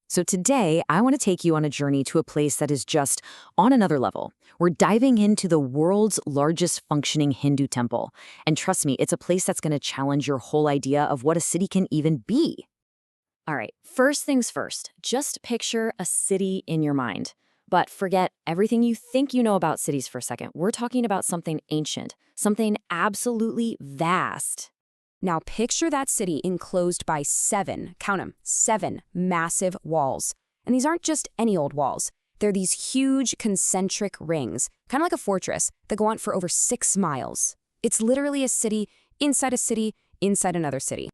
So today, I want to take you on a journey to a place that is just on another level. We're diving into the world's largest functioning Hindu temple. And trust me, it's a place that's going to challenge your whole idea of what a city can even be. All right, first things first, just picture a city in your mind. But forget everything you think you know about cities for a second. We're talking about something ancient, something absolutely vast. Now picture that city enclosed by count them, seven massive walls. And these aren't just any old walls. They're these huge concentric rings, kind of like a fortress, that go on for over 6 miles. It's literally a city, inside another city.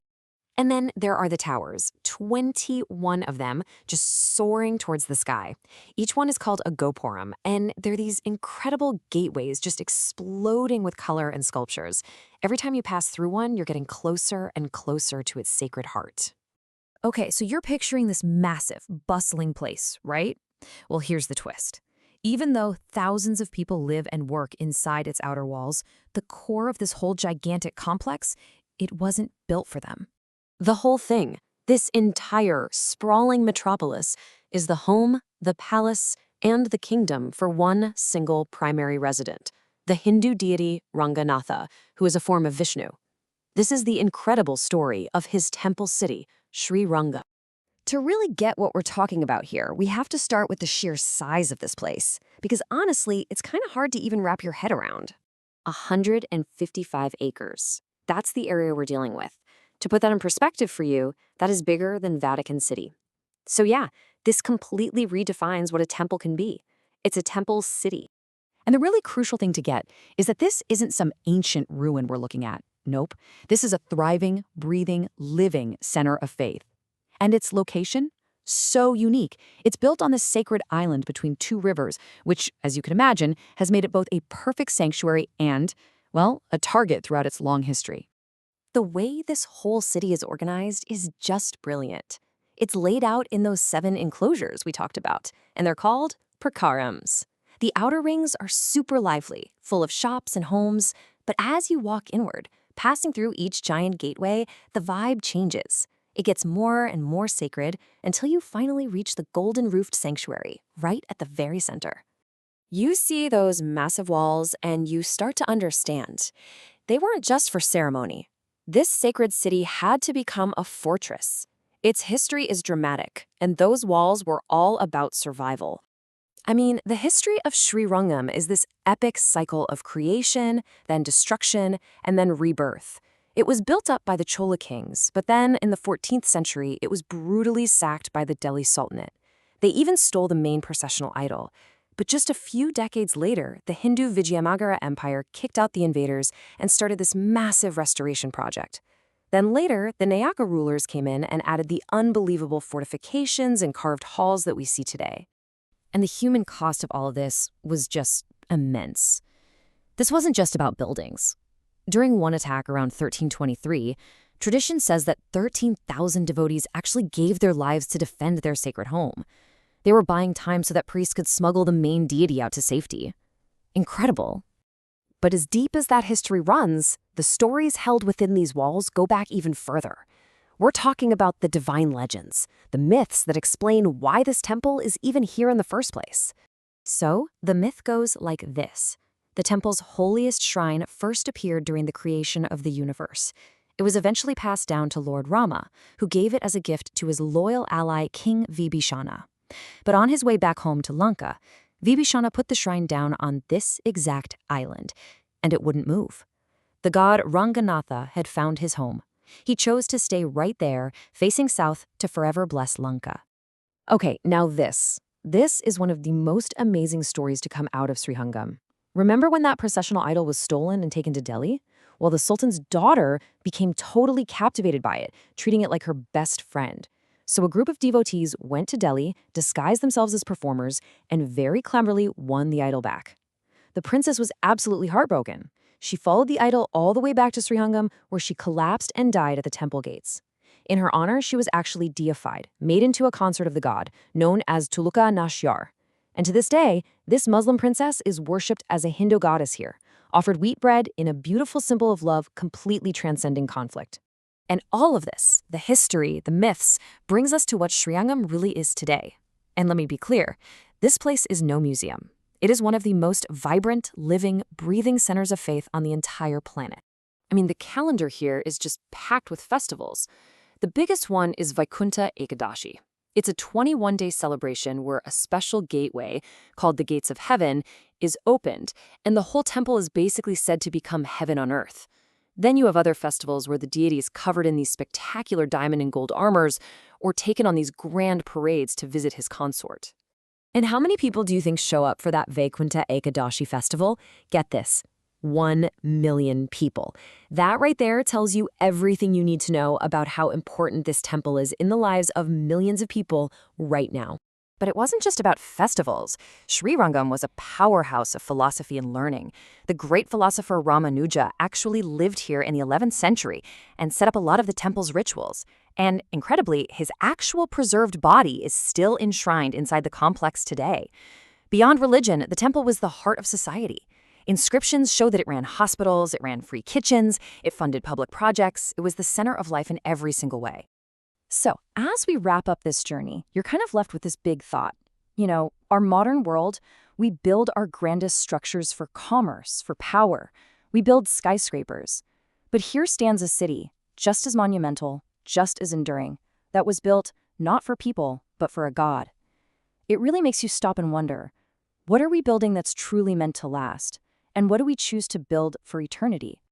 And then there are the towers, 21 of them just soaring towards the sky. Each one is called a gopuram, and they're these incredible gateways just exploding with color and sculptures. Every time you pass through one, you're getting closer and closer to its sacred heart. Okay, so you're picturing this massive, bustling place, right? Well, here's the twist. Even though thousands of people live and work inside its outer walls, the core of this whole gigantic complex, it wasn't built for them. The whole thing, this entire sprawling metropolis, is the home, the palace, and the kingdom for one single primary resident, the Hindu deity Ranganatha, who is a form of Vishnu. This is the incredible story of his temple city, Srirangam. To really get what we're talking about here, we have to start with the sheer size of this place, because honestly, it's kind of hard to even wrap your head around. 155 acres. That's the area we're dealing with. To put that in perspective for you, that is bigger than Vatican City. So yeah, this completely redefines what a temple can be. It's a temple city. And the really crucial thing to get is that this isn't some ancient ruin we're looking at. Nope. This is a thriving, breathing, living center of faith. And its location? So unique. It's built on this sacred island between 2 rivers, which, as you can imagine, has made it both a perfect sanctuary and, well, a target throughout its long history. The way this whole city is organized is just brilliant. It's laid out in those 7 enclosures we talked about, and they're called gopurams. The outer rings are super lively, full of shops and homes, but as you walk inward, passing through each giant gateway, the vibe changes. It gets more and more sacred until you finally reach the golden-roofed sanctuary, right at the very center. You see those massive walls, and you start to understand. They weren't just for ceremony. This sacred city had to become a fortress. Its history is dramatic, and those walls were all about survival. I mean, the history of Srirangam is this epic cycle of creation, then destruction, and then rebirth. It was built up by the Chola kings, but then in the 14th century, it was brutally sacked by the Delhi Sultanate. They even stole the main processional idol. But just a few decades later, the Hindu Vijayanagara Empire kicked out the invaders and started this massive restoration project. Then later, the Nayaka rulers came in and added the unbelievable fortifications and carved halls that we see today. And the human cost of all of this was just immense. This wasn't just about buildings. During one attack around 1323, tradition says that 13,000 devotees actually gave their lives to defend their sacred home. They were buying time so that priests could smuggle the main deity out to safety. Incredible. But as deep as that history runs, the stories held within these walls go back even further. We're talking about the divine legends, the myths that explain why this temple is even here in the first place. So, the myth goes like this. The temple's holiest shrine first appeared during the creation of the universe. It was eventually passed down to Lord Rama, who gave it as a gift to his loyal ally King Vibhishana. But on his way back home to Lanka, Vibhishana put the shrine down on this exact island, and it wouldn't move. The god Ranganatha had found his home. He chose to stay right there, facing south to forever bless Lanka. Okay, now this. This is one of the most amazing stories to come out of Srirangam. Remember when that processional idol was stolen and taken to Delhi? Well, the Sultan's daughter became totally captivated by it, treating it like her best friend. So a group of devotees went to Delhi, disguised themselves as performers, and very cleverly won the idol back. The princess was absolutely heartbroken. She followed the idol all the way back to Srirangam, where she collapsed and died at the temple gates. In her honor, she was actually deified, made into a consort of the god, known as Tuluka Nashyar. And to this day, this Muslim princess is worshipped as a Hindu goddess here, offered wheat bread in a beautiful symbol of love completely transcending conflict. And all of this, the history, the myths, brings us to what Srirangam really is today. And let me be clear, this place is no museum. It is one of the most vibrant, living, breathing centers of faith on the entire planet. I mean, the calendar here is just packed with festivals. The biggest one is Vaikuntha Ekadashi. It's a 21-day celebration where a special gateway, called the Gates of Heaven, is opened, and the whole temple is basically said to become heaven on earth. Then you have other festivals where the deity is covered in these spectacular diamond and gold armors or taken on these grand parades to visit his consort. And how many people do you think show up for that Vaikuntha Ekadashi festival? Get this, 1 million people. That right there tells you everything you need to know about how important this temple is in the lives of millions of people right now. But it wasn't just about festivals. Srirangam was a powerhouse of philosophy and learning. The great philosopher Ramanuja actually lived here in the 11th century and set up a lot of the temple's rituals. And incredibly, his actual preserved body is still enshrined inside the complex today. Beyond religion, the temple was the heart of society. Inscriptions show that it ran hospitals, it ran free kitchens, it funded public projects. It was the center of life in every single way. So, as we wrap up this journey, you're kind of left with this big thought. You know, our modern world, we build our grandest structures for commerce, for power. We build skyscrapers. But here stands a city, just as monumental, just as enduring, that was built not for people, but for a god. It really makes you stop and wonder, what are we building that's truly meant to last? And what do we choose to build for eternity?